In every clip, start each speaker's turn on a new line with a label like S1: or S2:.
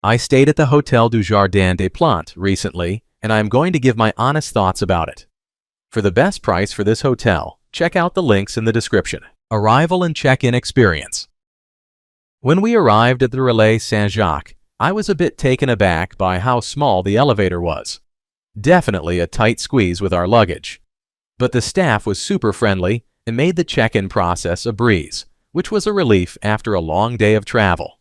S1: I stayed at the Hôtel du Jardin des Plantes recently, and I am going to give my honest thoughts about it. For the best price for this hotel, check out the links in the description. Arrival and check-in experience. When we arrived at the Relais Saint-Jacques, I was a bit taken aback by how small the elevator was. Definitely a tight squeeze with our luggage. But the staff was super friendly and made the check-in process a breeze, which was a relief after a long day of travel.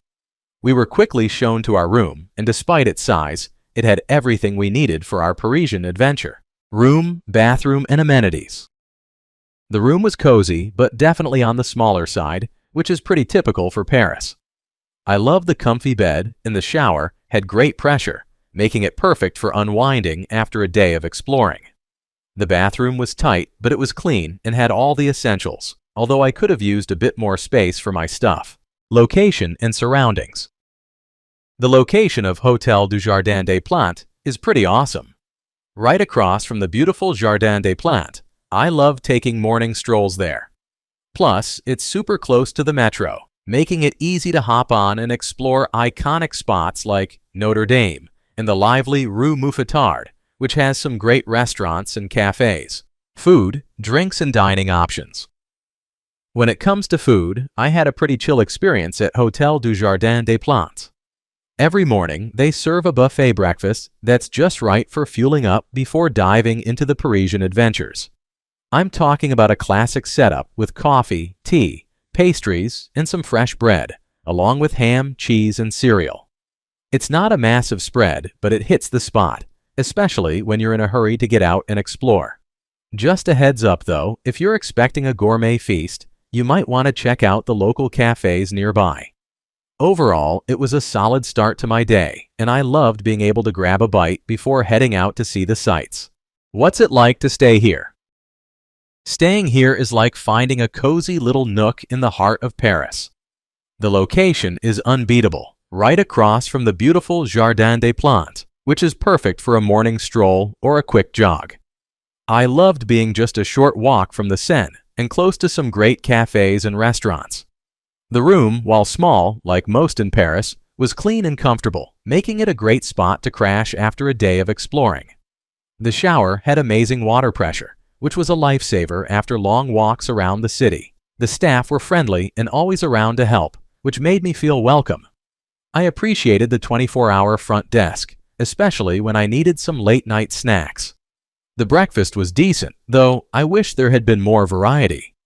S1: We were quickly shown to our room, and despite its size, it had everything we needed for our Parisian adventure. Room, bathroom, and amenities. The room was cozy, but definitely on the smaller side, which is pretty typical for Paris. I loved the comfy bed, and the shower had great pressure, making it perfect for unwinding after a day of exploring. The bathroom was tight, but it was clean and had all the essentials, although I could have used a bit more space for my stuff. Location and surroundings. The location of Hôtel du Jardin des Plantes is pretty awesome. Right across from the beautiful Jardin des Plantes, I love taking morning strolls there. Plus, it's super close to the metro, making it easy to hop on and explore iconic spots like Notre Dame and the lively Rue Mouffetard, which has some great restaurants and cafes, food, drinks, and dining options. When it comes to food, I had a pretty chill experience at Hôtel du Jardin des Plantes. Every morning, they serve a buffet breakfast that's just right for fueling up before diving into the Parisian adventures. I'm talking about a classic setup with coffee, tea, pastries, and some fresh bread, along with ham, cheese, and cereal. It's not a massive spread, but it hits the spot, especially when you're in a hurry to get out and explore. Just a heads up though, if you're expecting a gourmet feast, you might want to check out the local cafes nearby. Overall, it was a solid start to my day, and I loved being able to grab a bite before heading out to see the sights. What's it like to stay here? Staying here is like finding a cozy little nook in the heart of Paris. The location is unbeatable, right across from the beautiful Jardin des Plantes, which is perfect for a morning stroll or a quick jog. I loved being just a short walk from the Seine and close to some great cafes and restaurants. The room, while small, like most in Paris, was clean and comfortable, making it a great spot to crash after a day of exploring. The shower had amazing water pressure, which was a lifesaver after long walks around the city. The staff were friendly and always around to help, which made me feel welcome. I appreciated the 24-hour front desk, especially when I needed some late-night snacks. The breakfast was decent, though I wish there had been more variety.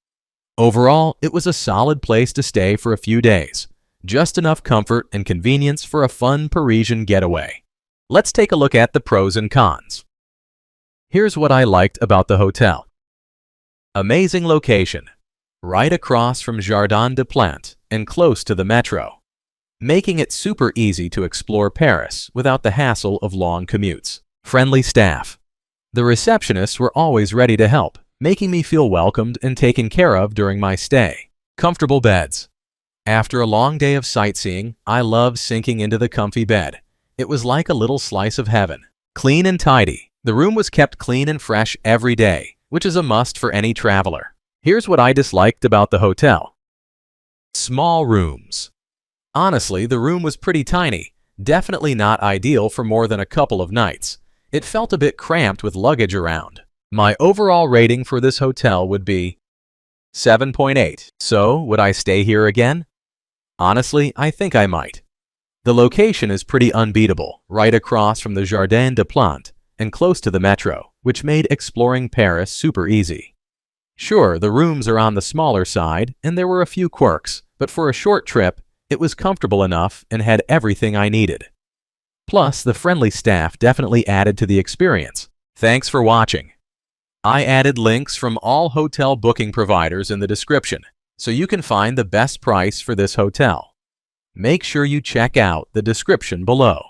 S1: Overall, it was a solid place to stay for a few days, just enough comfort and convenience for a fun Parisian getaway. Let's take a look at the pros and cons. Here's what I liked about the hotel. Amazing location, right across from Jardin des Plantes and close to the metro, making it super easy to explore Paris without the hassle of long commutes. Friendly staff. The receptionists were always ready to help, making me feel welcomed and taken care of during my stay. Comfortable beds. After a long day of sightseeing, I loved sinking into the comfy bed. It was like a little slice of heaven. Clean and tidy. The room was kept clean and fresh every day, which is a must for any traveler. Here's what I disliked about the hotel. Small rooms. Honestly, the room was pretty tiny, definitely not ideal for more than a couple of nights. It felt a bit cramped with luggage around. My overall rating for this hotel would be 7.8. So, would I stay here again? Honestly, I think I might. The location is pretty unbeatable, right across from the Jardin des Plantes and close to the metro, which made exploring Paris super easy. Sure, the rooms are on the smaller side, and there were a few quirks, but for a short trip, it was comfortable enough and had everything I needed. Plus, the friendly staff definitely added to the experience. Thanks for watching. I added links from all hotel booking providers in the description, so you can find the best price for this hotel. Make sure you check out the description below.